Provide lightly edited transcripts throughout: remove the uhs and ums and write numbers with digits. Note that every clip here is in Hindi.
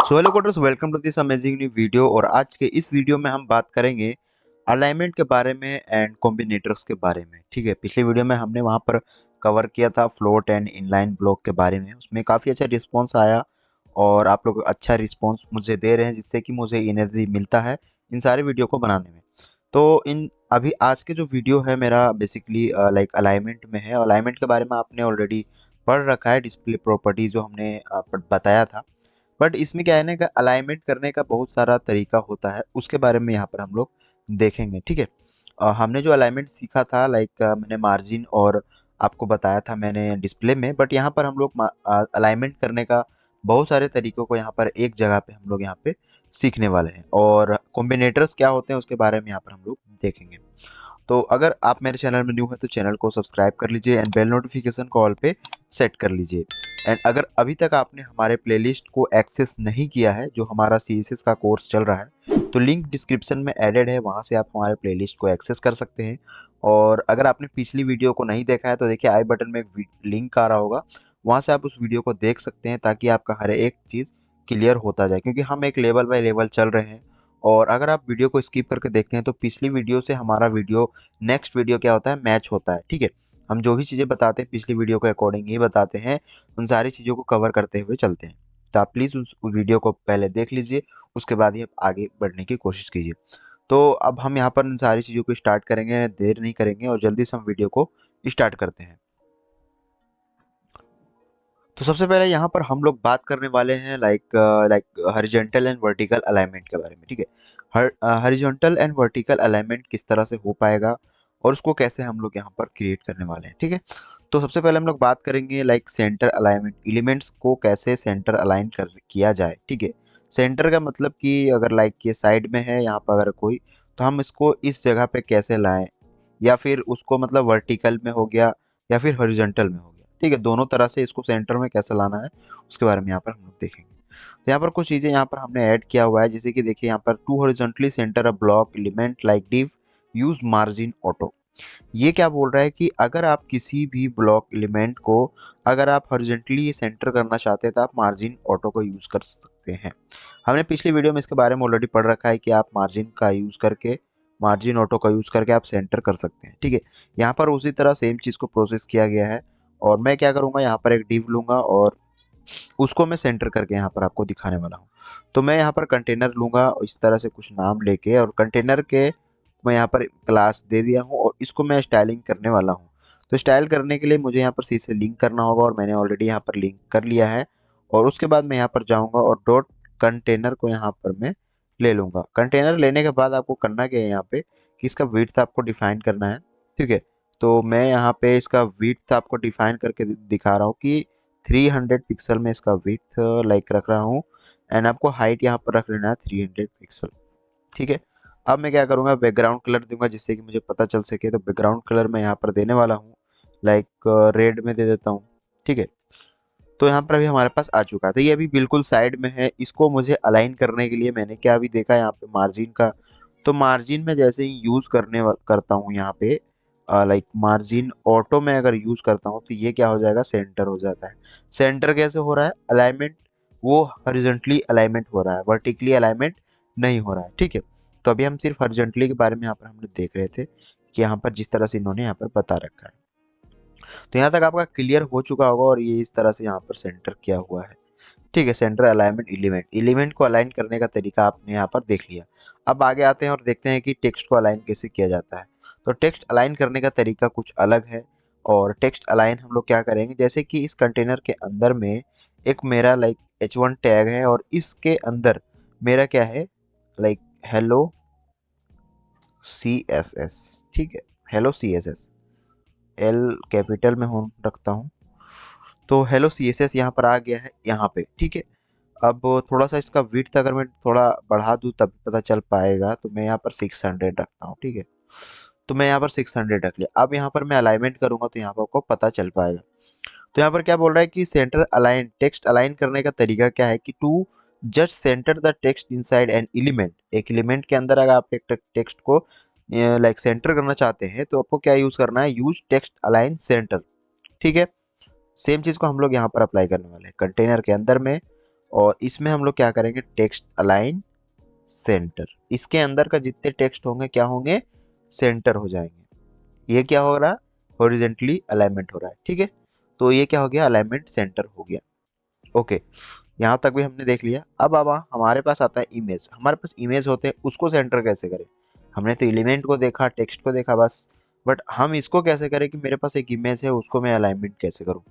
So hello coders, welcome to this amazing new video. और आज के इस वीडियो में हम बात करेंगे अलाइनमेंट के बारे में एंड कॉम्बिनेटर्स के बारे में। ठीक है, पिछले वीडियो में हमने वहाँ पर कवर किया था फ्लोट एंड इनलाइन ब्लॉक के बारे में। उसमें काफ़ी अच्छा रिस्पॉन्स आया और आप लोग अच्छा रिस्पॉन्स मुझे दे रहे हैं, जिससे कि मुझे एनर्जी मिलता है इन सारे वीडियो को बनाने में। तो इन अभी आज के जो वीडियो है मेरा बेसिकली लाइक अलाइनमेंट में है। अलाइनमेंट के बारे में आपने ऑलरेडी पढ़ रखा है, डिस्प्ले प्रॉपर्टी जो हमने बताया था। बट इसमें क्या है ना कि अलाइनमेंट करने का बहुत सारा तरीका होता है, उसके बारे में यहाँ पर हम लोग देखेंगे। ठीक है, हमने जो अलाइनमेंट सीखा था लाइक मैंने मार्जिन और आपको बताया था मैंने डिस्प्ले में। बट यहाँ पर हम लोग अलाइनमेंट करने का बहुत सारे तरीकों को यहाँ पर एक जगह पे हम लोग यहाँ पे सीखने वाले हैं, और कॉम्बिनेटर्स क्या होते हैं उसके बारे में यहाँ पर हम लोग देखेंगे। तो अगर आप मेरे चैनल में न्यू है तो चैनल को सब्सक्राइब कर लीजिए एंड बेल नोटिफिकेशन को ऑल पे सेट कर लीजिए। एंड अगर अभी तक आपने हमारे प्लेलिस्ट को एक्सेस नहीं किया है, जो हमारा CSS का कोर्स चल रहा है, तो लिंक डिस्क्रिप्शन में एडेड है, वहाँ से आप हमारे प्लेलिस्ट को एक्सेस कर सकते हैं। और अगर आपने पिछली वीडियो को नहीं देखा है तो देखिए आई बटन में एक लिंक आ रहा होगा, वहाँ से आप उस वीडियो को देख सकते हैं, ताकि आपका हर एक चीज़ क्लियर होता जाए। क्योंकि हम एक लेवल बाय लेवल चल रहे हैं, और अगर आप वीडियो को स्किप करके देखते हैं तो पिछली वीडियो से हमारा वीडियो नेक्स्ट वीडियो क्या होता है, मैच होता है। ठीक है, हम जो भी चीज़ें बताते हैं पिछली वीडियो के अकॉर्डिंग ही बताते हैं, उन सारी चीज़ों को कवर करते हुए चलते हैं। तो आप प्लीज़ उस वीडियो को पहले देख लीजिए, उसके बाद ही आप आगे बढ़ने की कोशिश कीजिए। तो अब हम यहाँ पर इन सारी चीज़ों को स्टार्ट करेंगे, देर नहीं करेंगे और जल्दी से हम वीडियो को स्टार्ट करते हैं। तो सबसे पहले यहाँ पर हम लोग बात करने वाले हैं like horizontal and vertical alignment के बारे में। ठीक है, हॉरिजॉन्टल एंड वर्टिकल अलाइनमेंट किस तरह से हो पाएगा और उसको कैसे हम लोग यहाँ पर क्रिएट करने वाले हैं। ठीक है, तो सबसे पहले हम लोग बात करेंगे लाइक सेंटर अलाइनमेंट, एलिमेंट्स को कैसे सेंटर अलाइन कर किया जाए। ठीक है, सेंटर का मतलब कि अगर लाइक ये साइड में है यहाँ पर अगर कोई, तो हम इसको इस जगह पे कैसे लाएं, या फिर उसको मतलब वर्टिकल में हो गया या फिर हॉरिजॉन्टल में हो गया। ठीक है, दोनों तरह से इसको सेंटर में कैसे लाना है उसके बारे में यहाँ पर हम लोग देखेंगे। तो यहाँ पर कुछ चीज़ें यहाँ पर हमने ऐड किया हुआ है, जैसे कि देखिए यहाँ पर to horizontally center a block element like div use margin auto. ये क्या बोल रहा है कि अगर आप किसी भी ब्लॉक एलिमेंट को अगर आप हॉरिजॉन्टली सेंटर करना चाहते हैं तो आप मार्जिन ऑटो को यूज़ कर सकते हैं। हमने पिछली वीडियो में इसके बारे में ऑलरेडी पढ़ रखा है कि आप मार्जिन का यूज़ करके, मार्जिन ऑटो का यूज़ करके आप सेंटर कर सकते हैं। ठीक है, यहाँ पर उसी तरह सेम चीज़ को प्रोसेस किया गया है, और मैं क्या करूँगा यहाँ पर एक डिव लूँगा और उसको मैं सेंटर करके यहाँ पर आपको दिखाने वाला हूँ। तो मैं यहाँ पर कंटेनर लूँगा और इस तरह से कुछ नाम लेके, और कंटेनर के मैं यहाँ पर क्लास दे दिया हूँ और इसको मैं स्टाइलिंग करने वाला हूँ। तो स्टाइल करने के लिए मुझे यहाँ पर सी से लिंक करना होगा, और मैंने ऑलरेडी यहाँ पर लिंक कर लिया है। और उसके बाद मैं यहाँ पर जाऊँगा और डॉट कंटेनर को यहाँ पर मैं ले लूँगा। कंटेनर लेने के बाद आपको करना क्या है यहाँ पे कि इसका विड्थ आपको डिफाइन करना है। ठीक है, तो मैं यहाँ पे इसका विड्थ आपको डिफाइन करके दिखा रहा हूँ कि 300 पिक्सल में इसका विड्थ लाइक रख रहा हूँ, एंड आपको हाइट यहाँ पर रख लेना है 300 पिक्सल। ठीक है, अब मैं क्या करूँगा, बैकग्राउंड कलर दूंगा जिससे कि मुझे पता चल सके। तो बैकग्राउंड कलर मैं यहाँ पर देने वाला हूँ लाइक रेड में दे देता हूँ। ठीक है, तो यहाँ पर अभी हमारे पास आ चुका है। तो ये अभी बिल्कुल साइड में है, इसको मुझे अलाइन करने के लिए मैंने क्या अभी देखा यहाँ पे मार्जिन का। तो मार्जिन में जैसे ही यूज़ करता हूँ यहाँ पे लाइक मार्जिन ऑटो में अगर यूज़ करता हूँ तो ये क्या हो जाएगा, सेंटर हो जाता है। सेंटर कैसे हो रहा है, अलाइनमेंट वो हॉरिजॉन्टली अलाइनमेंट हो रहा है, वर्टिकली अलाइनमेंट नहीं हो रहा है। ठीक है, तो अभी हम सिर्फ हॉरिजॉन्टली के बारे में यहाँ पर हम लोग देख रहे थे कि यहाँ पर जिस तरह से इन्होंने यहाँ पर बता रखा है। तो यहाँ तक आपका क्लियर हो चुका होगा, और ये इस तरह से यहाँ पर सेंटर किया हुआ है। ठीक है, सेंटर अलाइनमेंट एलिमेंट, एलिमेंट को अलाइन करने का तरीका आपने यहाँ पर देख लिया। अब आगे आते हैं और देखते हैं कि टेक्स्ट को अलाइन कैसे किया जाता है। तो टेक्स्ट अलाइन करने का तरीका कुछ अलग है। और टेक्स्ट अलाइन हम लोग क्या करेंगे, जैसे कि इस कंटेनर के अंदर में एक मेरा लाइक H1 टैग है, और इसके अंदर मेरा क्या है लाइक हेलो CSS। ठीक है, हेलो CSS एल कैपिटल में हूँ रखता हूँ। तो हेलो CSS यहाँ पर आ गया है यहाँ पे। ठीक है, अब थोड़ा सा इसका विड्थ अगर मैं थोड़ा बढ़ा दूँ तब पता चल पाएगा, तो मैं यहाँ पर 600 रखता हूँ। ठीक है, तो मैं यहाँ पर 600 रख लिया। अब यहाँ पर मैं अलाइनमेंट करूंगा तो यहाँ पर आपको पता चल पाएगा। तो यहाँ पर क्या बोल रहा है कि सेंटर अलाइन, टेक्स्ट अलाइन करने का तरीका क्या है कि to just center the text inside an element. एक एलिमेंट के अंदर अगर आप एक टेक्स्ट को लाइक सेंटर करना चाहते हैं तो आपको क्या यूज करना है, यूज टेक्स्ट अलाइन सेंटर। ठीक है, सेम चीज को हम लोग यहाँ पर अप्लाई करने वाले हैं कंटेनर के अंदर में। और इसमें हम लोग क्या करेंगे, टेक्स्ट अलाइन सेंटर, इसके अंदर का जितने टेक्स्ट होंगे क्या होंगे, सेंटर हो जाएंगे। ये क्या हो रहा है, हॉरिजेंटली अलाइनमेंट हो रहा है, ठीक है। तो ये क्या हो गया, अलाइनमेंट सेंटर हो गया। ओके, यहाँ तक भी हमने देख लिया। अब हमारे पास आता है इमेज। हमारे पास इमेज होते हैं, उसको सेंटर कैसे करें। हमने तो एलिमेंट को देखा, टेक्स्ट को देखा बस, बट हम इसको कैसे करें कि मेरे पास एक इमेज है, उसको मैं अलाइनमेंट कैसे करूँ।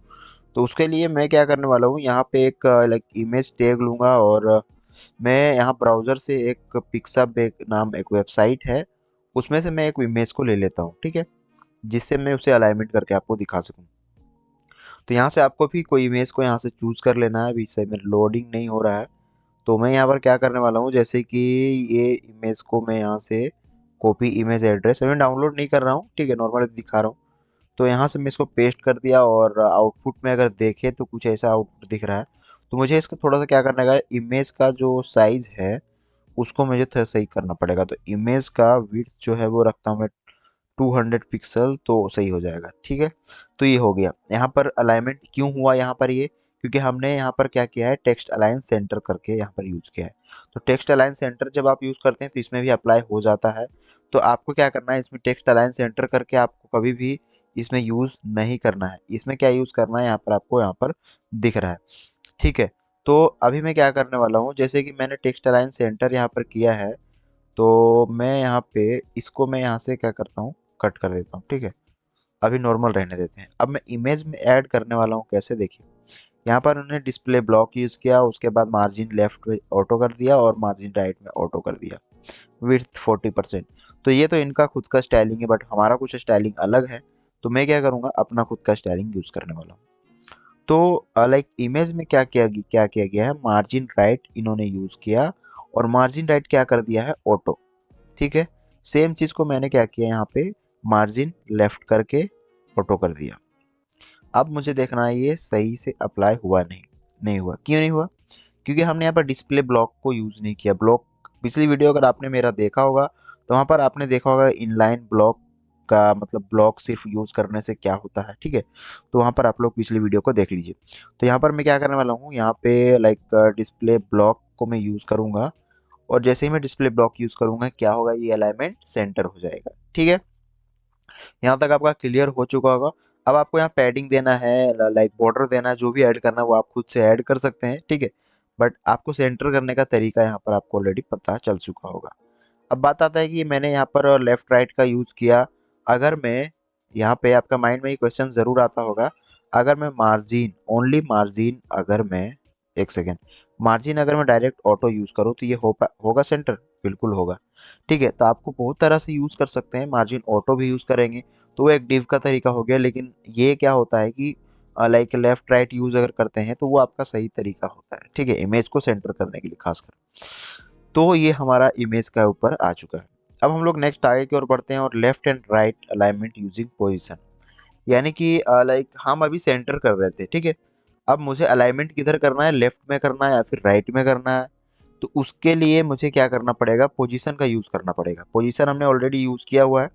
तो उसके लिए मैं क्या करने वाला हूँ, यहाँ पे एक लाइक इमेज टैग लूँगा और मैं यहाँ ब्राउज़र से एक पिक्सअप एक नाम एक वेबसाइट है, उसमें से मैं एक इमेज को ले लेता हूँ, ठीक है, जिससे मैं उसे अलाइनमेंट करके आपको दिखा सकूँ। तो यहाँ से आपको भी कोई इमेज को यहाँ से चूज़ कर लेना है। अभी से मेरा लोडिंग नहीं हो रहा है, तो मैं यहाँ पर क्या करने वाला हूँ, जैसे कि ये इमेज को मैं यहाँ से कॉपी इमेज एड्रेस, अभी डाउनलोड नहीं कर रहा हूँ, ठीक है, नॉर्मल दिखा रहा हूँ। तो यहाँ से मैं इसको पेस्ट कर दिया और आउटपुट में अगर देखें तो कुछ ऐसा आउटपुट दिख रहा है। तो मुझे इसका थोड़ा सा क्या करना है, इमेज का जो साइज़ है उसको मुझे थोड़ा सही करना पड़ेगा। तो इमेज का विड्थ जो है वो रखता हूँ मैं 200 पिक्सल, तो सही हो जाएगा, ठीक है। तो ये हो गया। यहाँ पर अलाइनमेंट क्यों हुआ यहाँ पर ये, क्योंकि हमने यहाँ पर क्या किया है, टेक्स्ट अलाइन सेंटर करके यहाँ पर यूज़ किया है। तो टेक्स्ट अलाइन सेंटर जब आप यूज़ करते हैं तो इसमें भी अप्लाई हो जाता है। तो आपको क्या करना है, इसमें टेक्स्ट अलाइन सेंटर करके आपको कभी भी इसमें यूज़ नहीं करना है। इसमें क्या यूज़ करना है, यहाँ पर आपको यहाँ पर दिख रहा है, ठीक है। तो अभी मैं क्या करने वाला हूँ, जैसे कि मैंने टेक्स्ट अलाइन सेंटर यहाँ पर किया है, तो मैं यहाँ पे इसको मैं यहाँ से क्या करता हूँ, कट कर देता हूँ, ठीक है। अभी नॉर्मल रहने देते हैं। अब मैं इमेज में ऐड करने वाला हूँ, कैसे देखिए। यहाँ पर उन्होंने डिस्प्ले ब्लॉक यूज़ किया, उसके बाद मार्जिन लेफ्ट में ऑटो कर दिया और मार्जिन राइट में ऑटो कर दिया, विड्थ 40%। तो ये तो इनका खुद का स्टाइलिंग है, बट हमारा कुछ स्टाइलिंग अलग है। तो मैं क्या करूँगा, अपना खुद का स्टाइलिंग यूज़ करने वाला हूँ। तो लाइक इमेज में क्या किया गया है, मार्जिन राइट इन्होंने यूज़ किया और मार्जिन राइट क्या कर दिया है, ऑटो, ठीक है। सेम चीज़ को मैंने क्या किया, यहाँ पे मार्जिन लेफ्ट करके ऑटो कर दिया। अब मुझे देखना है ये सही से अप्लाई हुआ नहीं, नहीं हुआ। क्यों नहीं हुआ, क्योंकि हमने यहाँ पर डिस्प्ले ब्लॉक को यूज़ नहीं किया। ब्लॉक पिछली वीडियो अगर आपने मेरा देखा होगा तो वहाँ पर आपने देखा होगा इनलाइन ब्लॉक का मतलब ब्लॉक सिर्फ यूज़ करने से क्या होता है, ठीक है। तो वहाँ पर आप लोग पिछली वीडियो को देख लीजिए। तो यहाँ पर मैं क्या करने वाला हूँ, यहाँ पे लाइक डिस्प्ले ब्लॉक को मैं यूज़ करूँगा और जैसे ही मैं डिस्प्ले ब्लॉक यूज़ करूँगा क्या होगा, ये अलाइनमेंट सेंटर हो जाएगा, ठीक है। यहाँ तक आपका क्लियर हो चुका होगा। अब आपको यहाँ पैडिंग देना है, लाइक बॉर्डर देना है, जो भी ऐड करना है वो आप खुद से ऐड कर सकते हैं, ठीक है। बट आपको सेंटर करने का तरीका यहाँ पर आपको ऑलरेडी पता चल चुका होगा। अब बात आता है कि मैंने यहाँ पर लेफ्ट राइट का यूज़ किया। अगर मैं यहाँ पे आपका माइंड में ये क्वेश्चन ज़रूर आता होगा, अगर मैं मार्जिन ओनली मार्जिन अगर मैं एक सेकेंड मार्जिन अगर मैं डायरेक्ट ऑटो यूज़ करूँ तो ये होगा सेंटर, बिल्कुल होगा, ठीक है। तो आपको बहुत तरह से यूज़ कर सकते हैं, मार्जिन ऑटो भी यूज़ करेंगे तो वो एक डिव का तरीका हो गया। लेकिन ये क्या होता है कि लाइक लेफ्ट राइट यूज़ अगर करते हैं तो वो आपका सही तरीका होता है, ठीक है, इमेज को सेंटर करने के लिए खासकर। तो ये हमारा इमेज का ऊपर आ चुका है। अब हम लोग नेक्स्ट आगे की ओर बढ़ते हैं और left and right alignment using position, यानी कि लाइक हम अभी सेंटर कर रहे थे, ठीक है। अब मुझे अलाइनमेंट किधर करना है, लेफ्ट में करना है या फिर राइट में करना है। तो उसके लिए मुझे क्या करना पड़ेगा, पोजीशन का यूज़ करना पड़ेगा। पोजीशन हमने ऑलरेडी यूज़ किया हुआ है,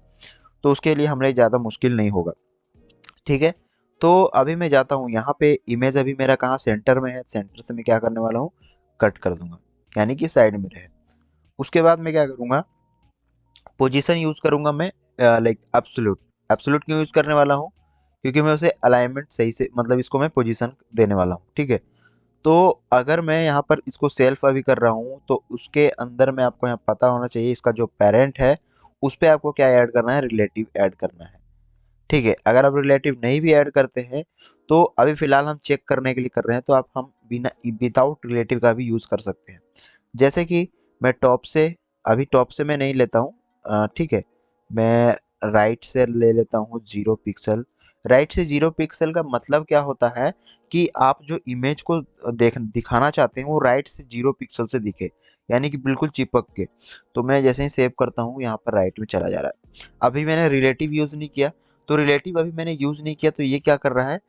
तो उसके लिए हमें ज़्यादा मुश्किल नहीं होगा, ठीक है। तो अभी मैं जाता हूँ यहाँ पे, इमेज अभी मेरा कहाँ सेंटर में है, सेंटर से मैं क्या करने वाला हूँ, कट कर दूंगा, यानी कि साइड में रहे। उसके बाद मैं क्या करूँगा, पोजीशन यूज़ करूँगा मैं लाइक एब्सोल्यूट। एब्सोल्यूट क्यों यूज़ करने वाला हूँ, क्योंकि मैं उसे अलाइनमेंट सही से मतलब इसको मैं पोजीशन देने वाला हूँ, ठीक है। तो अगर मैं यहाँ पर इसको सेल्फ अभी कर रहा हूँ तो उसके अंदर में आपको यहाँ पता होना चाहिए इसका जो पेरेंट है उस पर आपको क्या ऐड करना है, रिलेटिव ऐड करना है, ठीक है। अगर आप रिलेटिव नहीं भी ऐड करते हैं तो अभी फिलहाल हम चेक करने के लिए कर रहे हैं, तो आप हम बिना विदाउट रिलेटिव का भी यूज़ कर सकते हैं। जैसे कि मैं टॉप से, अभी टॉप से मैं नहीं लेता हूँ, ठीक है, मैं राइट से ले लेता हूँ 0 पिक्सल। राइट से 0 पिक्सल का मतलब क्या होता है कि आप जो इमेज को दिखाना चाहते हैं वो राइट से 0 पिक्सल से दिखे, यानी कि बिल्कुल चिपक के। तो मैं जैसे ही सेव करता हूँ यहाँ पर राइट में चला जा रहा है। अभी मैंने रिलेटिव यूज़ नहीं किया, तो रिलेटिव अभी मैंने यूज़ नहीं किया तो ये क्या कर रहा है,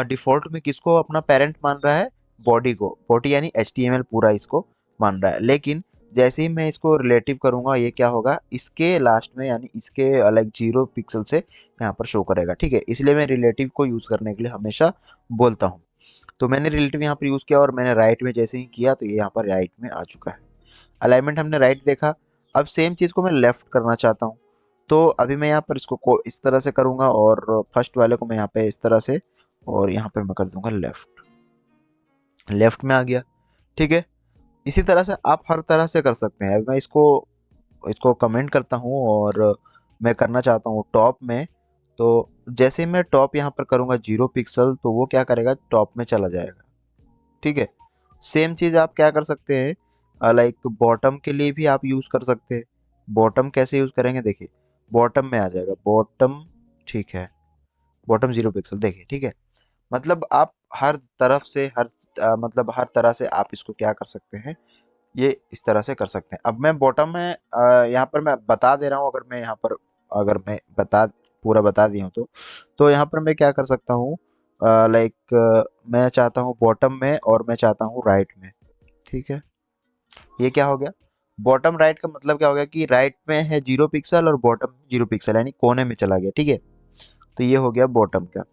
डिफ़ॉल्ट में किसको अपना पेरेंट मान रहा है, बॉडी को, बॉडी यानी HTML पूरा इसको मान रहा है। लेकिन जैसे ही मैं इसको रिलेटिव करूंगा ये क्या होगा, इसके लास्ट में यानी इसके लाइक 0 पिक्सल से यहाँ पर शो करेगा, ठीक है। इसलिए मैं रिलेटिव को यूज़ करने के लिए हमेशा बोलता हूँ। तो मैंने रिलेटिव यहाँ पर यूज़ किया और मैंने राइट में जैसे ही किया तो ये यहाँ पर राइट में आ चुका है। अलाइनमेंट हमने राइट देखा। अब सेम चीज़ को मैं लेफ्ट करना चाहता हूँ। तो अभी मैं यहाँ पर इसको इस तरह से करूँगा और फर्स्ट वाले को मैं यहाँ पे इस तरह से, और यहाँ पर मैं कर दूंगा लेफ्ट। लेफ्ट में आ गया, ठीक है। इसी तरह से आप हर तरह से कर सकते हैं। अब मैं इसको इसको कमेंट करता हूँ और मैं करना चाहता हूँ टॉप में। तो जैसे ही मैं टॉप यहाँ पर करूँगा 0 पिक्सल, तो वो क्या करेगा, टॉप में चला जाएगा, ठीक है। सेम चीज़ आप क्या कर सकते हैं, लाइक बॉटम के लिए भी आप यूज़ कर सकते हैं। बॉटम कैसे यूज़ करेंगे, देखिए बॉटम में आ जाएगा बॉटम, ठीक है। बॉटम 0 पिक्सल, देखिए, ठीक है। मतलब आप हर तरफ से मतलब हर तरह से आप इसको क्या कर सकते हैं, ये इस तरह से कर सकते हैं। अब मैं बॉटम में यहाँ पर मैं बता दे रहा हूँ, अगर मैं यहाँ पर अगर मैं पूरा बता दिया हूँ तो यहाँ पर मैं क्या कर सकता हूँ, लाइक मैं चाहता हूँ बॉटम में और मैं चाहता हूँ राइट में, ठीक है। ये क्या हो गया, बॉटम राइट का मतलब क्या हो गया कि राइट में है 0 पिक्सल और बॉटम 0 पिक्सल, यानी कोने में चला गया, ठीक है। तो ये हो गया बॉटम का।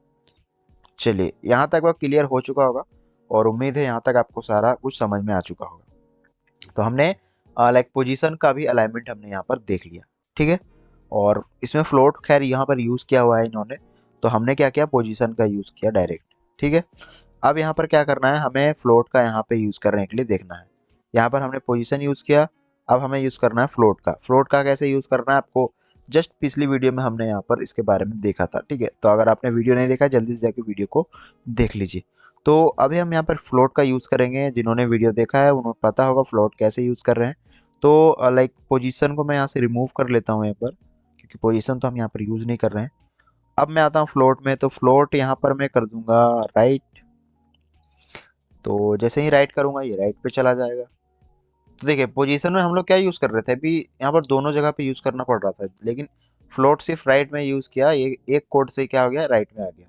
चलिए, यहाँ तक वह क्लियर हो चुका होगा और उम्मीद है यहाँ तक आपको सारा कुछ समझ में आ चुका होगा। तो हमने लाइक पोजीशन का भी अलाइनमेंट हमने यहाँ पर देख लिया, ठीक है। और इसमें फ्लोट खैर यहाँ पर यूज़ किया हुआ है इन्होंने, तो हमने क्या किया, पोजीशन का यूज़ किया डायरेक्ट, ठीक है। अब यहाँ पर क्या करना है, हमें फ्लोट का यहाँ पे यूज़ करने के लिए देखना है। यहाँ पर हमने पोजीशन यूज़ किया, अब हमें यूज़ करना है फ्लोट का। फ्लोट का कैसे यूज़ करना है आपको जस्ट पिछली वीडियो में हमने यहाँ पर इसके बारे में देखा था, ठीक है। तो अगर आपने वीडियो नहीं देखा, जल्दी से जाके वीडियो को देख लीजिए। तो अभी हम यहाँ पर फ्लोट का यूज़ करेंगे। जिन्होंने वीडियो देखा है उन्हें पता होगा फ्लोट कैसे यूज़ कर रहे हैं। तो लाइक पोजीशन को मैं यहाँ से रिमूव कर लेता हूँ एक बार, क्योंकि पोजीशन तो हम यहाँ पर यूज़ नहीं कर रहे हैं। अब मैं आता हूँ फ्लोट में, तो फ्लोट यहाँ पर मैं कर दूंगा राइट। तो जैसे ही राइट करूंगा ये राइट पे चला जाएगा। तो देखिए पोजीशन में हम लोग क्या यूज़ कर रहे थे, अभी यहाँ पर दोनों जगह पे यूज़ करना पड़ रहा था, लेकिन फ्लोट सिर्फ राइट में यूज़ किया, ये एक कोड से क्या हो गया, राइट में आ गया।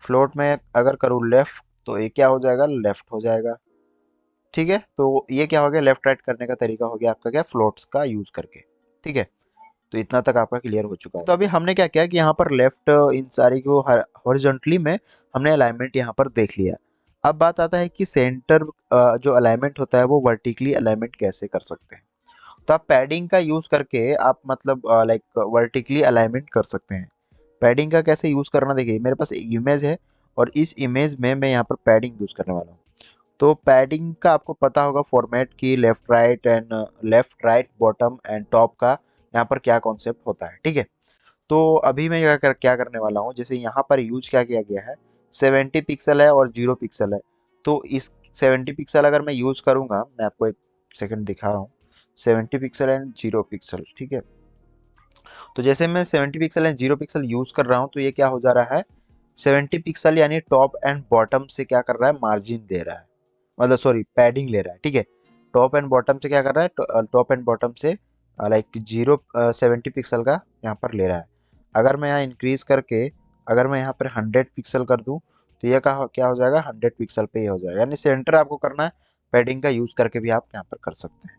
फ्लोट में अगर करूँ लेफ्ट तो ये क्या हो जाएगा, लेफ्ट हो जाएगा, ठीक है। तो ये क्या हो गया, लेफ्ट राइट करने का तरीका हो गया आपका क्या, फ्लोट्स का यूज़ करके, ठीक है। तो इतना तक आपका क्लियर हो चुका है। तो अभी हमने क्या किया कि यहाँ पर लेफ्ट इन सारी को हॉरिजॉन्टली में हमने अलाइनमेंट यहाँ पर देख लिया। अब बात आता है कि सेंटर जो अलाइनमेंट होता है वो वर्टिकली अलाइनमेंट कैसे कर सकते हैं। तो आप पैडिंग का यूज़ करके आप मतलब लाइक वर्टिकली अलाइनमेंट कर सकते हैं। पैडिंग का कैसे यूज़ करना, देखिए मेरे पास एक इमेज है और इस इमेज में मैं यहाँ पर पैडिंग यूज़ करने वाला हूँ। तो पैडिंग का आपको पता होगा फॉर्मेट की, left right bottom and top का यहाँ पर क्या कॉन्सेप्ट होता है, ठीक है। तो अभी मैं क्या करने वाला हूँ, जैसे यहाँ पर यूज क्या किया गया है, 70 पिक्सल है और 0 पिक्सल है। तो इस 70 पिक्सल अगर मैं यूज करूँगा, मैं आपको एक सेकंड दिखा रहा हूँ, 70 पिक्सल एंड 0 पिक्सल, ठीक है। तो जैसे मैं 70 पिक्सल एंड 0 पिक्सल यूज कर रहा हूँ तो ये क्या हो जा रहा है, 70 पिक्सल यानी टॉप एंड बॉटम से क्या कर रहा है, मार्जिन दे रहा है, मतलब सॉरी पैडिंग ले रहा है, ठीक है। टॉप एंड बॉटम से क्या कर रहा है, टॉप एंड बॉटम से लाइक 70 पिक्सल का यहाँ पर ले रहा है। अगर मैं यहाँ इंक्रीज करके अगर मैं यहाँ पर 100 पिक्सल कर दूँ तो ये क्या हो जाएगा, 100 पिक्सल पे ये हो जाएगा, यानी सेंटर आपको करना है, पैडिंग का यूज करके भी आप यहाँ पर कर सकते हैं।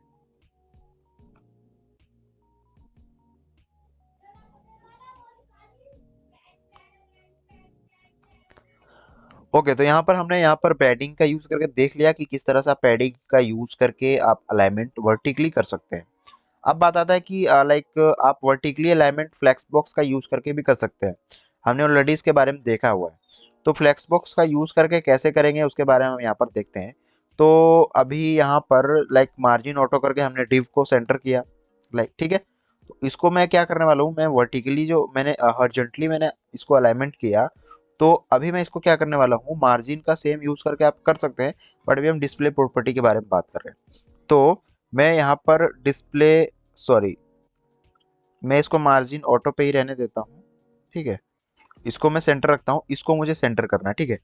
ओके, तो यहाँ पर हमने यहाँ पर पैडिंग का यूज करके देख लिया कि किस तरह से आप पैडिंग का यूज करके आप अलाइनमेंट वर्टिकली कर सकते हैं। अब बात आता है कि लाइक आप वर्टिकली अलाइनमेंट फ्लेक्स बॉक्स का यूज करके भी कर सकते हैं। हमने ऑलरेडी इसके बारे में देखा हुआ है। तो फ्लेक्स बॉक्स का यूज करके कैसे करेंगे उसके बारे में हम यहाँ पर देखते हैं। तो अभी यहाँ पर लाइक मार्जिन ऑटो करके हमने डिव को सेंटर किया, लाइक, ठीक है। तो इसको मैं क्या करने वाला हूँ, मैं वर्टिकली जो मैंने हॉरिजॉन्टली मैंने इसको अलाइनमेंट किया, तो अभी मैं इसको क्या करने वाला हूँ, मार्जिन का सेम यूज करके आप कर सकते हैं, बट अभी हम डिस्प्ले प्रॉपर्टी के बारे में बात कर रहे हैं। तो मैं यहाँ पर डिस्प्ले सॉरी मैं इसको मार्जिन ऑटो पे ही रहने देता हूँ, ठीक है। इसको मैं सेंटर रखता हूँ, इसको मुझे सेंटर करना है, ठीक है।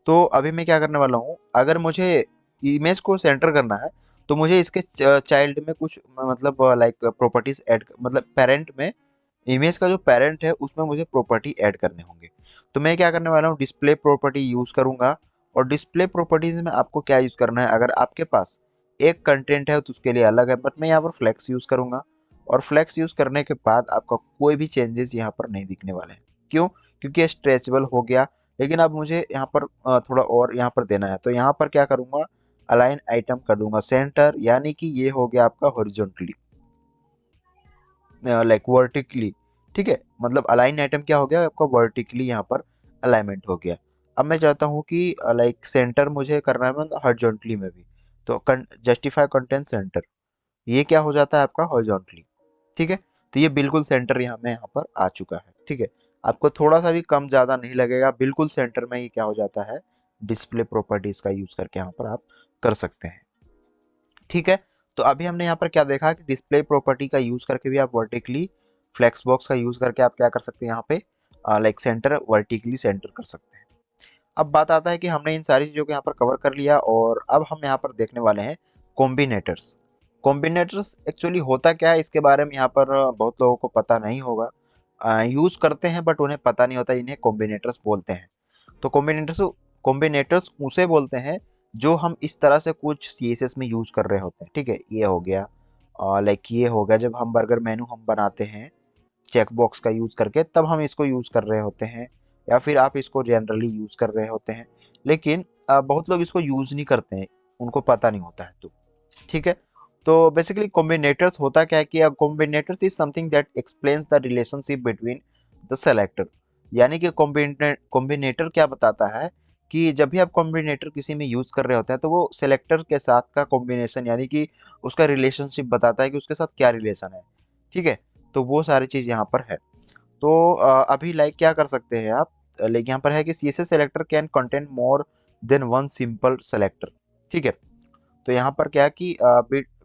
तो अभी मैं क्या करने वाला हूँ, अगर मुझे इमेज को सेंटर करना है तो मुझे इसके चाइल्ड में कुछ मतलब लाइक प्रॉपर्टीज ऐड, मतलब पेरेंट में, इमेज का जो पेरेंट है उसमें मुझे प्रॉपर्टी ऐड करने होंगे। तो मैं क्या करने वाला हूँ, डिस्प्ले प्रॉपर्टी यूज़ करूँगा। और डिस्प्ले प्रॉपर्टीज में आपको क्या यूज़ करना है, अगर आपके पास एक कंटेंट है तो उसके लिए अलग है, बट मैं यहाँ पर फ्लेक्स यूज़ करूँगा। और फ्लेक्स यूज़ करने के बाद आपका कोई भी चेंजेस यहाँ पर नहीं दिखने वाले हैं। क्यों? क्योंकि ये स्ट्रेचेबल हो गया, लेकिन अब मुझे यहाँ पर थोड़ा और यहाँ पर देना है, तो यहाँ पर क्या करूँगा, अलाइन आइटम कर दूंगा सेंटर, यानी कि ये हो गया आपका हॉरिजॉन्टली, लाइक वर्टिकली। ठीक है, मतलब अलाइन आइटम क्या हो गया आपका, वर्टिकली यहाँ पर अलाइनमेंट हो गया। अब मैं चाहता हूँ कि लाइक सेंटर मुझे करना है मतलब हॉरिजॉन्टली में भी, तो जस्टिफाई कंटेंट सेंटर, ये क्या हो जाता है आपका हॉरिजॉन्टली। ठीक है, तो ये बिल्कुल सेंटर यहाँ में यहाँ पर आ चुका है। ठीक है, आपको थोड़ा सा भी कम ज़्यादा नहीं लगेगा, बिल्कुल सेंटर में ये क्या हो जाता है, डिस्प्ले प्रॉपर्टीज का यूज़ करके यहाँ पर आप कर सकते हैं। ठीक है, तो अभी हमने यहाँ पर क्या देखा कि डिस्प्ले प्रॉपर्टी का यूज़ करके भी आप वर्टिकली, फ्लेक्स बॉक्स का यूज़ करके आप क्या कर सकते हैं यहाँ पे, लाइक सेंटर वर्टिकली सेंटर कर सकते हैं। अब बात आता है कि हमने इन सारी चीज़ों को यहाँ पर कवर कर लिया, और अब हम यहाँ पर देखने वाले हैं कॉम्बिनेटर्स। कॉम्बिनेटर्स एक्चुअली होता क्या है, इसके बारे में यहाँ पर बहुत लोगों को पता नहीं होगा, यूज़ करते हैं बट उन्हें पता नहीं होता, इन्हें कॉम्बिनेटर्स बोलते हैं। तो कॉम्बिनेटर्स कॉम्बिनेटर्स उसे बोलते हैं जो हम इस तरह से कुछ सीएसएस में यूज़ कर रहे होते हैं। ठीक है, ये हो गया, लाइक ये हो गया जब हम बर्गर मेनू हम बनाते हैं चेक बॉक्स का यूज़ करके, तब हम इसको यूज़ कर रहे होते हैं, या फिर आप इसको जनरली यूज़ कर रहे होते हैं। लेकिन बहुत लोग इसको यूज़ नहीं करते हैं, उनको पता नहीं होता है। तो ठीक है, तो बेसिकली कॉम्बिनेटर्स होता क्या है कि combinators is something that explains the relationship between the selector. यानी कि कॉम्बिनेटर क्या बताता है कि जब भी आप कॉम्बिनेटर किसी में यूज़ कर रहे होते हैं, तो वो सेलेक्टर के साथ का कॉम्बिनेशन, यानी कि उसका रिलेशनशिप बताता है कि उसके साथ क्या रिलेशन है। ठीक है, तो वो सारी चीज़ यहाँ पर है। तो अभी लाइक क्या कर सकते हैं आप, लाइक यहाँ पर है कि CSS selector can contain more than one simple selector. ठीक है, तो यहाँ पर क्या है कि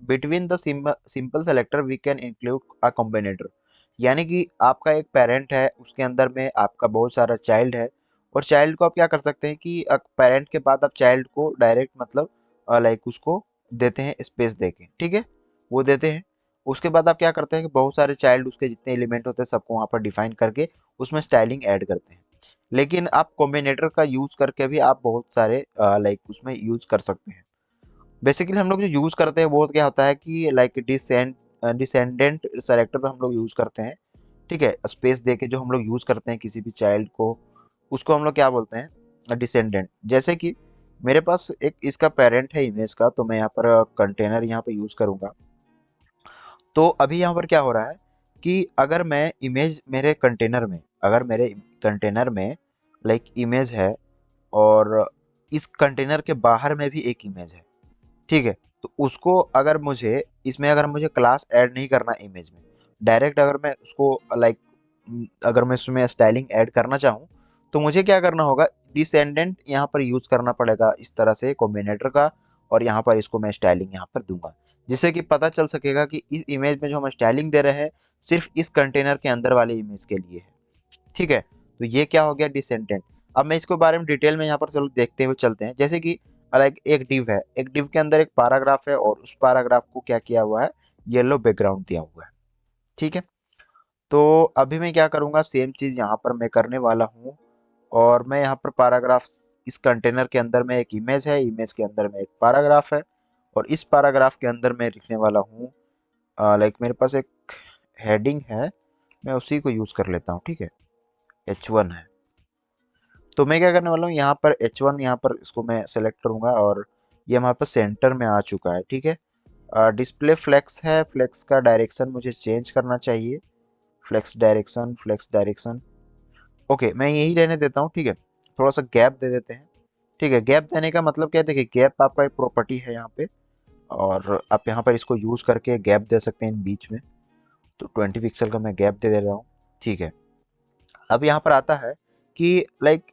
between the simple selector we can include a combinator. यानी कि आपका एक पेरेंट है, उसके अंदर में आपका बहुत सारा चाइल्ड है, और चाइल्ड को आप क्या कर सकते हैं कि पेरेंट के बाद आप चाइल्ड को डायरेक्ट मतलब लाइक उसको देते हैं स्पेस देके। ठीक है, वो देते हैं, उसके बाद आप क्या करते हैं कि बहुत सारे चाइल्ड, उसके जितने एलिमेंट होते हैं सबको वहाँ पर डिफाइन करके उसमें स्टाइलिंग ऐड करते हैं। लेकिन आप कॉम्बिनेटर का यूज़ करके भी आप बहुत सारे लाइक उसमें यूज कर सकते हैं। बेसिकली हम लोग जो यूज़ करते हैं वो क्या होता है कि लाइक डिसेंडेंट सेलेक्टर हम लोग यूज़ करते हैं। ठीक है, स्पेस दे के जो हम लोग यूज़ करते हैं किसी भी चाइल्ड को, उसको हम लोग क्या बोलते हैं, डिसेंडेंट। जैसे कि मेरे पास एक इसका पेरेंट है इमेज का, तो मैं यहाँ पर कंटेनर यहाँ पे यूज़ करूँगा। तो अभी यहाँ पर क्या हो रहा है कि अगर मैं इमेज मेरे कंटेनर में, अगर मेरे कंटेनर में लाइक इमेज है, और इस कंटेनर के बाहर में भी एक इमेज है। ठीक है, तो उसको अगर मुझे इसमें, अगर मुझे क्लास ऐड नहीं करना इमेज में, डायरेक्ट अगर मैं उसको लाइक अगर मैं उसमें स्टाइलिंग ऐड करना चाहूँ, तो मुझे क्या करना होगा, डिसेंडेंट यहाँ पर यूज़ करना पड़ेगा इस तरह से कॉम्बिनेटर का, और यहाँ पर इसको मैं स्टाइलिंग यहाँ पर दूंगा, जिससे कि पता चल सकेगा कि इस इमेज में जो हम स्टाइलिंग दे रहे हैं सिर्फ इस कंटेनर के अंदर वाले इमेज के लिए है। ठीक है, तो ये क्या हो गया, डिसेंडेंट। अब मैं इसके बारे में डिटेल में यहाँ पर चलो देखते हुए चलते हैं। जैसे कि लाइक एक डिव है, एक डिव के अंदर एक पैराग्राफ है, और उस पैराग्राफ को क्या किया हुआ है, येलो बैकग्राउंड दिया हुआ है। ठीक है, तो अभी मैं क्या करूँगा, सेम चीज़ यहाँ पर मैं करने वाला हूँ, और मैं यहाँ पर पैराग्राफ, इस कंटेनर के अंदर में एक इमेज है, इमेज के अंदर में एक पैराग्राफ है, और इस पैराग्राफ के अंदर मैं लिखने वाला हूँ, लाइक मेरे पास एक हेडिंग है, मैं उसी को यूज़ कर लेता हूँ। ठीक है, H1 है, तो मैं क्या करने वाला हूँ, यहाँ पर H1 यहाँ पर इसको मैं सेलेक्ट करूँगा, और ये हमारे पास सेंटर में आ चुका है। ठीक है, डिस्प्ले फ्लेक्स है, फ्लेक्स का डायरेक्शन मुझे चेंज करना चाहिए, flex direction, flex direction. Okay, मैं यही रहने देता हूँ। ठीक है, थोड़ा सा गैप दे देते हैं। ठीक है, गैप देने का मतलब क्या है, देखिए गैप आपका एक प्रॉपर्टी है यहाँ पे, और आप यहाँ पर इसको यूज़ करके गैप दे सकते हैं इन बीच में। तो 20 पिक्सल का मैं गैप दे रहा हूँ। ठीक है, अब यहाँ पर आता है कि लाइक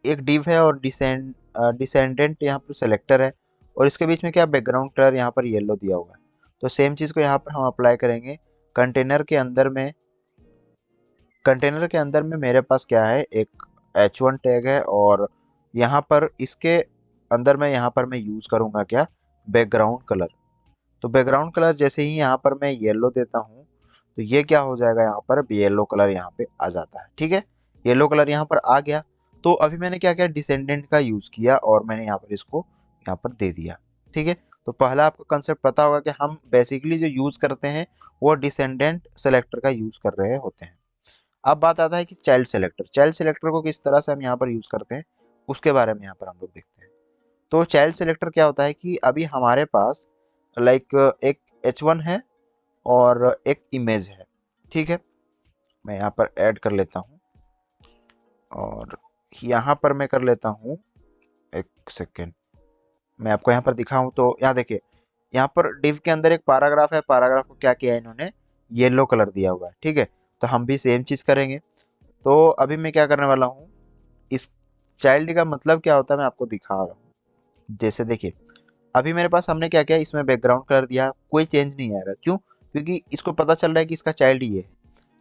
एक डिव है, और डिसेंडेंट यहाँ पर सेलेक्टर है, और इसके बीच में क्या बैकग्राउंड कलर यहाँ पर येलो दिया हुआ है। तो सेम चीज़ को यहाँ पर हम अप्लाई करेंगे कंटेनर के अंदर में। कंटेनर के अंदर में मेरे पास क्या है, एक H1 टैग है, और यहाँ पर इसके अंदर में यहाँ पर मैं यूज़ करूँगा क्या, बैकग्राउंड कलर। तो बैकग्राउंड कलर जैसे ही यहाँ पर मैं येलो देता हूँ, तो ये क्या हो जाएगा, यहाँ पर येलो कलर यहाँ पे आ जाता है। ठीक है, येलो कलर यहाँ पर आ गया। तो अभी मैंने क्या किया, डिसेंडेंट का यूज़ किया, और मैंने यहाँ पर इसको यहाँ पर दे दिया। ठीक है, तो पहला आपको कंसेप्ट पता होगा कि हम बेसिकली जो यूज़ करते हैं वो डिसेंडेंट सेलेक्टर का यूज़ कर रहे होते हैं। अब बात आता है कि चाइल्ड सेलेक्टर, चाइल्ड सेलेक्टर को किस तरह से हम यहाँ पर यूज़ करते हैं उसके बारे में यहाँ पर हम लोग देखते हैं। तो चाइल्ड सेलेक्टर क्या होता है कि अभी हमारे पास लाइक एक H1 है और एक इमेज है, ठीक है। मैं यहाँ पर ऐड कर लेता हूँ और यहाँ पर मैं कर लेता हूँ, एक सेकेंड मैं आपको यहाँ पर दिखाऊं तो यहाँ देखिए, यहाँ पर डिव के अंदर एक पैराग्राफ है, पैराग्राफ को क्या किया है इन्होंने, येलो कलर दिया हुआ है, ठीक है। तो हम भी सेम चीज़ करेंगे। तो अभी मैं क्या करने वाला हूँ, इस चाइल्ड का मतलब क्या होता है मैं आपको दिखा रहा हूँ। जैसे देखिए, अभी मेरे पास हमने क्या किया, इसमें बैकग्राउंड कलर दिया, कोई चेंज नहीं आएगा, क्यों? क्योंकि इसको पता चल रहा है कि इसका चाइल्ड ये है।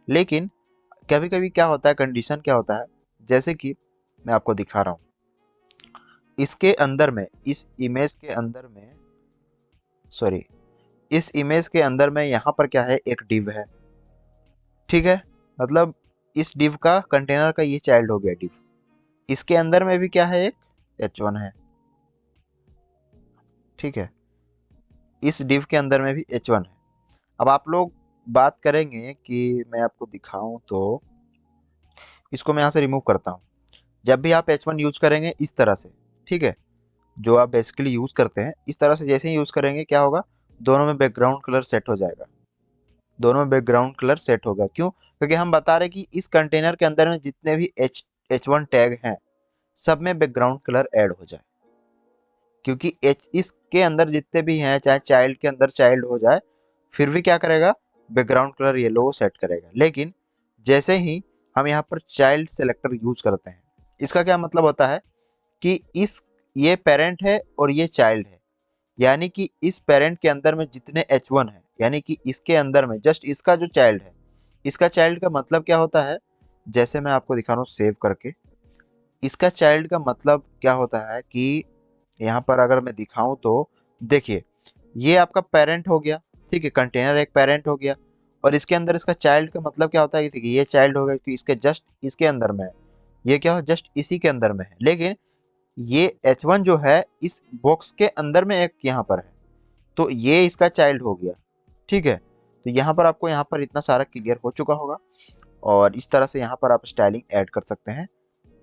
लेकिन कभी कभी क्या होता है, कंडीशन क्या होता है, जैसे कि मैं आपको दिखा रहा हूँ, इसके अंदर में, इस इमेज के अंदर में, सॉरी, इस इमेज के अंदर में यहाँ पर क्या है, एक डिव है, ठीक है। मतलब इस डिव का, कंटेनर का ये चाइल्ड हो गया डिव। इसके अंदर में भी क्या है, एक H1 है, ठीक है। इस डिव के अंदर में भी H1 है। अब आप लोग बात करेंगे कि मैं आपको दिखाऊं तो इसको मैं यहाँ से रिमूव करता हूँ। जब भी आप H1 यूज करेंगे इस तरह से, ठीक है, जो आप बेसिकली यूज करते हैं इस तरह से जैसे ही यूज करेंगे क्या होगा, दोनों में बैकग्राउंड कलर सेट हो जाएगा, दोनों में बैकग्राउंड कलर सेट होगा। क्यों? क्योंकि हम बता रहे हैं कि इस कंटेनर के अंदर में जितने भी H1 टैग हैं सब में बैकग्राउंड कलर ऐड हो जाए। क्योंकि इसके अंदर जितने भी हैं, चाहे चाइल्ड के अंदर चाइल्ड हो जाए, फिर भी क्या करेगा, बैकग्राउंड कलर येलो सेट करेगा। लेकिन जैसे ही हम यहाँ पर चाइल्ड सेलेक्टर यूज करते हैं, इसका क्या मतलब होता है कि इस, ये पेरेंट है और ये चाइल्ड है, यानी कि इस पेरेंट के अंदर में जितने H1 है, यानी कि इसके अंदर में जस्ट इसका जो चाइल्ड है, इसका चाइल्ड का मतलब क्या होता है, जैसे मैं आपको दिखा रहा हूँ सेव करके, इसका चाइल्ड का मतलब क्या होता है कि यहाँ पर अगर मैं दिखाऊं तो देखिए, ये आपका पेरेंट हो गया, ठीक है, कंटेनर एक पेरेंट हो गया, और इसके अंदर इसका चाइल्ड का मतलब क्या होता है कि देखिए ये चाइल्ड हो गया कि इसके जस्ट इसके अंदर में है, ये क्या हो, जस्ट इसी के अंदर में है। लेकिन ये H1 जो है इस बॉक्स के अंदर में एक यहाँ पर है, तो ये इसका चाइल्ड हो गया, ठीक है। तो यहाँ पर आपको यहाँ पर इतना सारा क्लियर हो चुका होगा, और इस तरह से यहाँ पर आप स्टाइलिंग ऐड कर सकते हैं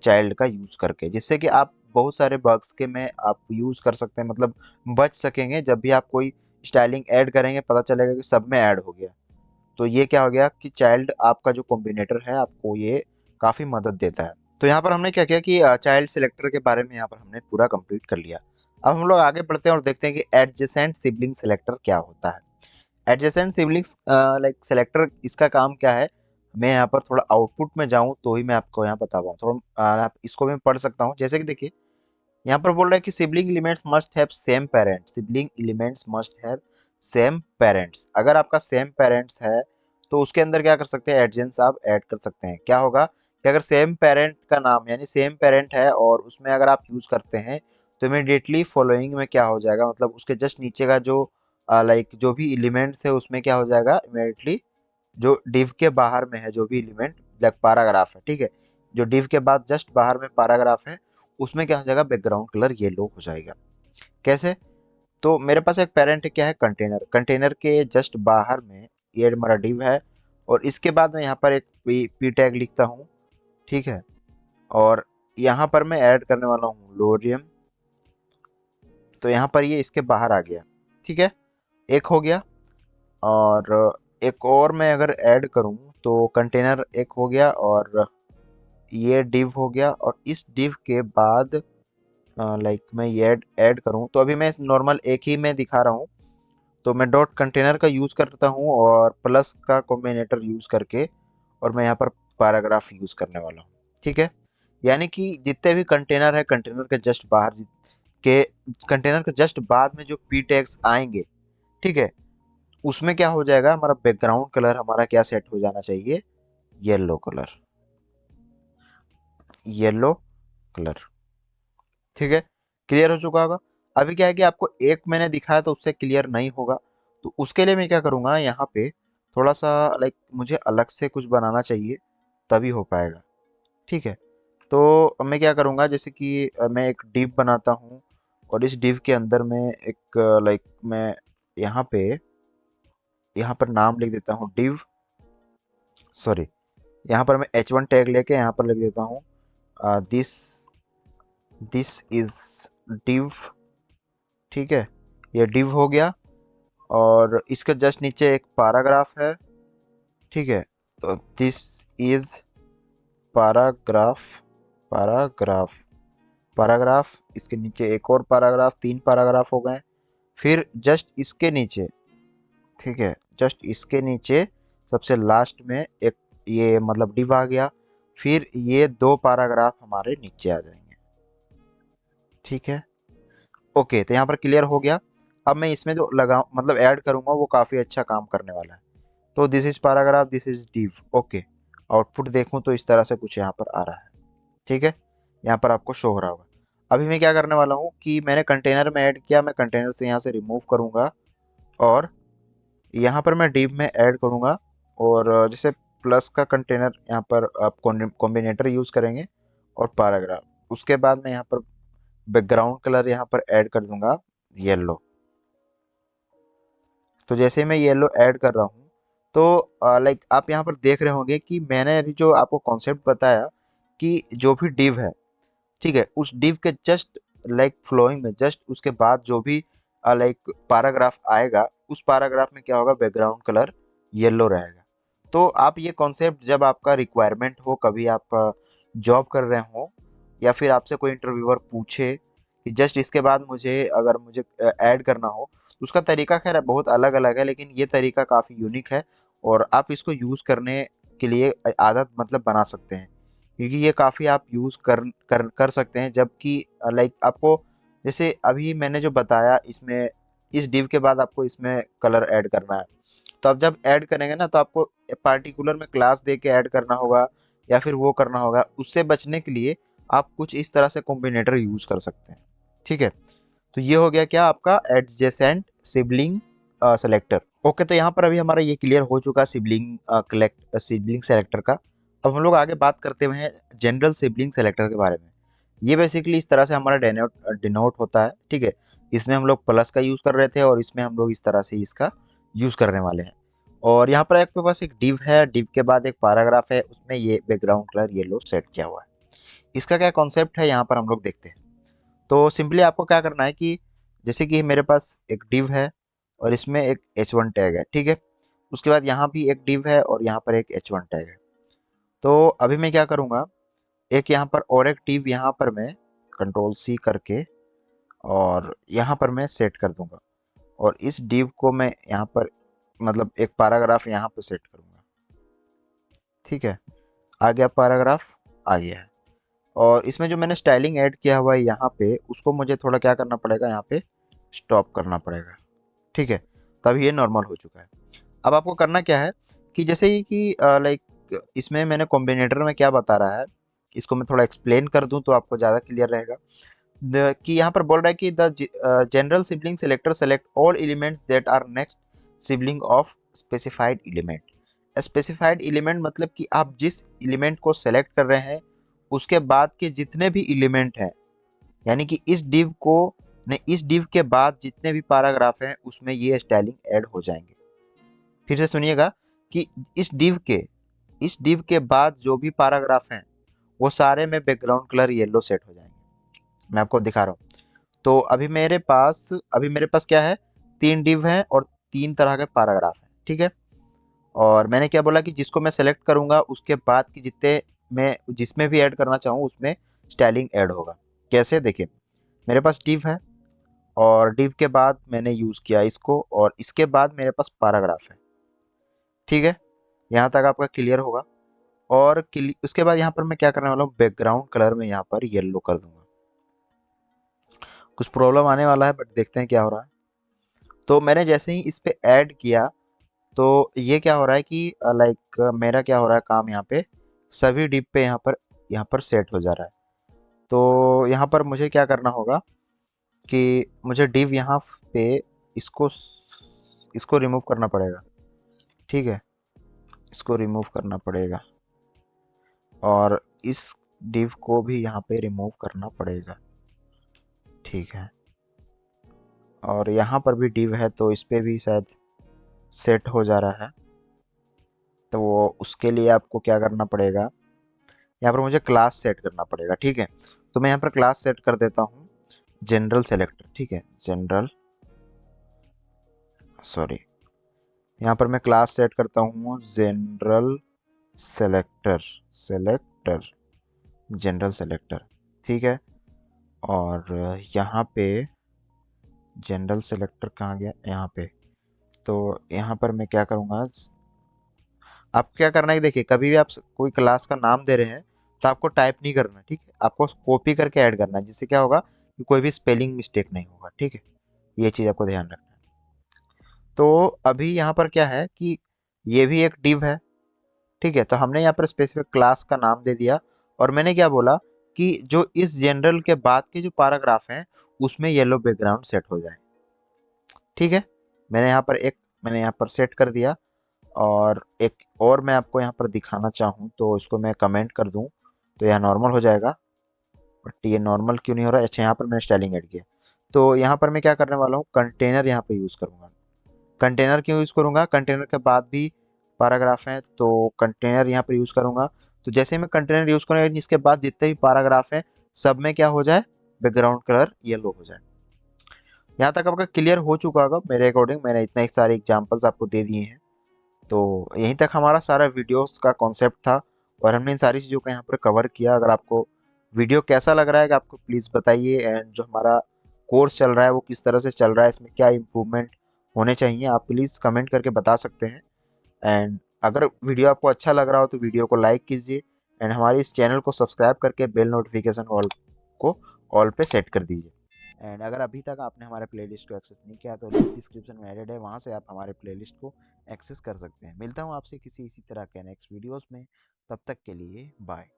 चाइल्ड का यूज करके, जिससे कि आप बहुत सारे बग्स के में आप यूज कर सकते हैं, मतलब बच सकेंगे। जब भी आप कोई स्टाइलिंग ऐड करेंगे पता चलेगा कि सब में ऐड हो गया। तो ये क्या हो गया कि चाइल्ड आपका जो कॉम्बिनेटर है आपको ये काफ़ी मदद देता है। तो यहाँ पर हमने क्या किया कि चाइल्ड सिलेक्टर के बारे में यहाँ पर हमने पूरा कंप्लीट कर लिया। अब हम लोग आगे बढ़ते हैं और देखते हैं कि एडजेसेंट सिबलिंग सिलेक्टर क्या होता है। एडजेसेंट सिबलिंग्स लाइक सेलेक्टर, इसका काम क्या है, मैं यहाँ पर थोड़ा आउटपुट में जाऊँ तो ही मैं आपको यहाँ बता पाऊँ। थोड़ा आप इसको मैं पढ़ सकता हूँ, जैसे कि देखिए यहाँ पर बोल रहा है कि sibling elements must have same parents, sibling elements must have same parents. अगर आपका सेम पेरेंट्स है तो उसके अंदर क्या कर सकते हैं, एडजेंस आप ऐड कर सकते हैं। क्या होगा कि अगर सेम पेरेंट का नाम यानी सेम पेरेंट है और उसमें अगर आप यूज करते हैं तो इमीडिएटली फॉलोइंग में क्या हो जाएगा, मतलब उसके जस्ट नीचे का जो लाइक जो भी एलिमेंट्स है उसमें क्या हो जाएगा, इमीडिएटली जो डिव के बाहर में है जो भी एलिमेंट, लाइक पैराग्राफ है, ठीक है, जो डिव के बाद जस्ट बाहर में पैराग्राफ है उसमें क्या हो जाएगा, बैकग्राउंड कलर येलो हो जाएगा। कैसे? तो मेरे पास एक पेरेंट क्या है, कंटेनर, कंटेनर के जस्ट बाहर में ये हमारा डिव है, और इसके बाद मैं यहाँ पर एक पी टैग लिखता हूँ, ठीक है। और यहाँ पर मैं ऐड करने वाला हूँ लोरियम, तो यहाँ पर ये इसके बाहर आ गया, ठीक है, एक हो गया। और एक और मैं अगर ऐड करूँ तो कंटेनर एक हो गया, और ये डिव हो गया, और इस डिव के बाद लाइक मैं ये ऐड करूँ तो अभी मैं नॉर्मल एक ही में दिखा रहा हूँ, तो मैं डॉट कंटेनर का यूज़ करता हूँ और प्लस का कॉम्बिनेटर यूज़ करके, और मैं यहाँ पर पैराग्राफ यूज़ करने वाला हूँ, ठीक है। यानी कि जितने भी कंटेनर है, कंटेनर के जस्ट बाहर के, कंटेनर के जस्ट बाद में जो पी टैग्स आएंगे, ठीक है, उसमें क्या हो जाएगा, हमारा बैकग्राउंड कलर हमारा क्या सेट हो जाना चाहिए, येलो कलर, येलो कलर, ठीक है। क्लियर हो चुका होगा। अभी क्या है कि आपको एक मैंने दिखाया तो उससे क्लियर नहीं होगा, तो उसके लिए मैं क्या करूँगा, यहाँ पे थोड़ा सा लाइक मुझे अलग से कुछ बनाना चाहिए, तभी हो पाएगा, ठीक है। तो अब मैं क्या करूँगा, जैसे कि मैं एक डिव बनाता हूँ, और इस डिव के अंदर में एक लाइक मैं यहाँ पर नाम लिख देता हूँ डिव, सॉरी, यहाँ पर मैं H1 टैग लेके यहाँ पर लिख देता हूँ दिस दिस इज div। ठीक है, ये div हो गया। और इसके जस्ट नीचे एक पैराग्राफ है। ठीक है, तो this is paragraph. Paragraph paragraph इसके नीचे एक और पैराग्राफ, 3 पैराग्राफ हो गए। फिर जस्ट इसके नीचे, ठीक है, जस्ट इसके नीचे सबसे लास्ट में एक ये मतलब डिव आ गया। फिर ये 2 पैराग्राफ हमारे नीचे आ जाएंगे। ठीक है, ओके, तो यहाँ पर क्लियर हो गया। अब मैं इसमें जो लगा मतलब ऐड करूँगा वो काफ़ी अच्छा काम करने वाला है। तो this is paragraph, this is div. Okay, output देखूँ तो इस तरह से कुछ यहाँ पर आ रहा है। ठीक है, यहाँ पर आपको शो हो रहा होगा। अभी मैं क्या करने वाला हूँ कि मैंने कंटेनर में ऐड किया, मैं कंटेनर से यहाँ से रिमूव करूँगा और यहाँ पर मैं डिव में ऐड करूँगा। और जैसे प्लस का कंटेनर यहाँ पर आप कॉम्बिनेटर यूज़ करेंगे और पैराग्राफ। उसके बाद मैं यहाँ पर बैकग्राउंड कलर यहाँ पर ऐड कर दूंगा येलो। तो जैसे मैं येलो ऐड कर रहा हूँ तो लाइक आप यहाँ पर देख रहे होंगे कि मैंने अभी जो आपको कॉन्सेप्ट बताया कि जो भी डिव है, ठीक है, उस डिव के जस्ट लाइक फ्लोइंग में जस्ट उसके बाद जो भी लाइक पैराग्राफ आएगा, उस पैराग्राफ में क्या होगा, बैकग्राउंड कलर येलो रहेगा। तो आप ये कॉन्सेप्ट जब आपका रिक्वायरमेंट हो, कभी आप जॉब कर रहे हो या फिर आपसे कोई इंटरव्यूअर पूछे कि जस्ट इसके बाद मुझे अगर मुझे ऐड करना हो, तो उसका तरीका खैर बहुत अलग अलग है, लेकिन ये तरीका काफ़ी यूनिक है और आप इसको यूज़ करने के लिए आदत मतलब बना सकते हैं। क्योंकि ये काफ़ी आप यूज़ कर सकते हैं, जबकि लाइक आपको जैसे अभी मैंने जो बताया इसमें इस डिव के बाद आपको इसमें कलर ऐड करना है। तो आप जब ऐड करेंगे ना तो आपको पार्टिकुलर में क्लास दे के ऐड करना होगा या फिर वो करना होगा। उससे बचने के लिए आप कुछ इस तरह से कॉम्बिनेटर यूज़ कर सकते हैं। ठीक है, तो ये हो गया क्या आपका एडजेसेंट सिबलिंग सेलेक्टर। ओके, तो यहाँ पर अभी हमारा ये क्लियर हो चुका सिबलिंग कलेक्ट सिबलिंग सेलेक्टर का। अब हम लोग आगे बात करते हुए हैं जनरल सिबलिंग सेलेक्टर के बारे में। ये बेसिकली इस तरह से हमारा डिनोट होता है। ठीक है, इसमें हम लोग प्लस का यूज़ कर रहे थे और इसमें हम लोग इस तरह से इसका यूज़ करने वाले हैं। और यहाँ पर आपके पास एक डिव है, डिव के बाद एक पैराग्राफ है, उसमें ये बैकग्राउंड कलर येलो सेट किया हुआ है। इसका क्या कॉन्सेप्ट है यहाँ पर हम लोग देखते हैं। तो सिंपली आपको क्या करना है कि जैसे कि मेरे पास एक डिव है और इसमें एक H1 टैग है। ठीक है, उसके बाद यहाँ भी एक डिव है और यहाँ पर एक H1 टैग है। तो अभी मैं क्या करूँगा, एक यहाँ पर और एक डिव यहाँ पर मैं कंट्रोल C करके और यहाँ पर मैं सेट कर दूंगा। और इस डिव को मैं यहाँ पर मतलब एक पैराग्राफ यहाँ पर सेट करूँगा। ठीक है, आ गया पैराग्राफ, आ गया है। और इसमें जो मैंने स्टाइलिंग ऐड किया हुआ है यहाँ पे, उसको मुझे थोड़ा क्या करना पड़ेगा, यहाँ पे स्टॉप करना पड़ेगा। ठीक है, तब ये नॉर्मल हो चुका है। अब आपको करना क्या है कि जैसे ही कि लाइक इसमें मैंने कॉम्बिनेटर में क्या बता रहा है, इसको मैं थोड़ा एक्सप्लेन कर दूं तो आपको ज़्यादा क्लियर रहेगा। कि यहाँ पर बोल रहा है कि the general sibling selector select all elements that are next sibling of specified element. Specified element मतलब कि आप जिस एलिमेंट को सेलेक्ट कर रहे हैं उसके बाद के जितने भी एलिमेंट हैं, यानी कि इस डिव को ने इस डिव के बाद जितने भी पैराग्राफ हैं उसमें ये स्टाइलिंग ऐड हो जाएंगे। फिर से सुनिएगा कि इस डिव के बाद जो भी पैराग्राफ हैं वो सारे में बैकग्राउंड कलर येलो सेट हो जाएंगे। मैं आपको दिखा रहा हूँ। तो अभी मेरे पास क्या है, 3 डिव हैं और 3 तरह के पैराग्राफ हैं। ठीक है, और मैंने क्या बोला कि जिसको मैं सेलेक्ट करूंगा उसके बाद की जितने मैं जिसमें भी ऐड करना चाहूँ उसमें स्टाइलिंग ऐड होगा। कैसे, देखिए, मेरे पास डिव है और डिव के बाद मैंने यूज़ किया इसको और इसके बाद मेरे पास पैराग्राफ है। ठीक है, यहाँ तक आपका क्लियर होगा। और उसके बाद यहाँ पर मैं क्या करने वाला हूँ, बैकग्राउंड कलर में यहाँ पर येलो कर दूंगा। कुछ प्रॉब्लम आने वाला है बट देखते हैं क्या हो रहा है। तो मैंने जैसे ही इस पे ऐड किया तो ये क्या हो रहा है कि लाइक मेरा क्या हो रहा है काम, यहाँ पे सभी डिप पे यहाँ पर सेट हो जा रहा है। तो यहाँ पर मुझे क्या करना होगा कि मुझे डिव यहाँ पे इसको इसको रिमूव करना पड़ेगा। ठीक है, इसको रिमूव करना पड़ेगा और इस डिव को भी यहाँ पे रिमूव करना पड़ेगा। ठीक है, और यहाँ पर भी डिव है तो इस पे भी शायद सेट हो जा रहा है। तो उसके लिए आपको क्या करना पड़ेगा, यहाँ पर मुझे क्लास सेट करना पड़ेगा, ठीक है। तो मैं यहाँ पर क्लास सेट कर देता हूँ जनरल सेलेक्टर, ठीक है। जनरल, सॉरी, यहाँ पर मैं क्लास सेट करता हूँ general selector, selector, general selector, ठीक है। और यहाँ पे जनरल सेलेक्टर कहाँ गया, यहाँ पे। तो यहाँ पर मैं क्या करूँगा, आपको क्या करना है कि देखिए, कभी भी आप कोई क्लास का नाम दे रहे हैं तो आपको टाइप नहीं करना, ठीक है। आपको कॉपी करके ऐड करना है, जिससे क्या होगा कि कोई भी स्पेलिंग मिस्टेक नहीं होगा, ठीक है। ये चीज़ आपको ध्यान रखना है। तो अभी यहाँ पर क्या है कि ये भी एक डिव है, ठीक है। तो हमने यहाँ पर स्पेसिफिक क्लास का नाम दे दिया, और मैंने क्या बोला कि जो इस जनरल के बाद के जो पैराग्राफ हैं उसमें येलो बैकग्राउंड सेट हो जाए, ठीक है। मैंने यहाँ पर सेट कर दिया। और एक और मैं आपको यहाँ पर दिखाना चाहूँ तो इसको मैं कमेंट कर दूँ तो यह नॉर्मल हो जाएगा। बट ये नॉर्मल क्यों नहीं हो रहा है, अच्छा यहाँ पर मैंने स्टाइलिंग ऐड किया। तो यहाँ पर मैं क्या करने वाला हूँ, कंटेनर यहाँ पे यूज़ करूँगा। कंटेनर क्यों यूज़ करूँगा, कंटेनर के बाद भी पैराग्राफ हैं तो कंटेनर यहाँ पर यूज़ करूँगा। तो जैसे मैं कंटेनर यूज़ करूँगा, इसके बाद जितने भी पैराग्राफ हैं सब में क्या हो जाए, बैकग्राउंड कलर येलो हो जाए। यहाँ तक आपका क्लियर हो चुका होगा मेरे अकॉर्डिंग, मैंने इतने सारे एग्जाम्पल्स आपको दे दिए हैं। तो यहीं तक हमारा सारा वीडियोस का कॉन्सेप्ट था, और हमने इन सारी चीज़ों का यहाँ पर कवर किया। अगर आपको वीडियो कैसा लग रहा है कि आपको प्लीज़ बताइए, एंड जो हमारा कोर्स चल रहा है वो किस तरह से चल रहा है, इसमें क्या इम्प्रूवमेंट होने चाहिए, आप प्लीज़ कमेंट करके बता सकते हैं। एंड अगर वीडियो आपको अच्छा लग रहा हो तो वीडियो को लाइक कीजिए, एंड हमारे इस चैनल को सब्सक्राइब करके बेल नोटिफिकेशन ऑल को ऑल पे सेट कर दीजिए। एंड अगर अभी तक आपने हमारे प्लेलिस्ट को एक्सेस नहीं किया तो लिंक डिस्क्रिप्शन में एडेड है, वहाँ से आप हमारे प्लेलिस्ट को एक्सेस कर सकते हैं। मिलता हूँ आपसे किसी इसी तरह के नेक्स्ट वीडियोस में, तब तक के लिए बाय।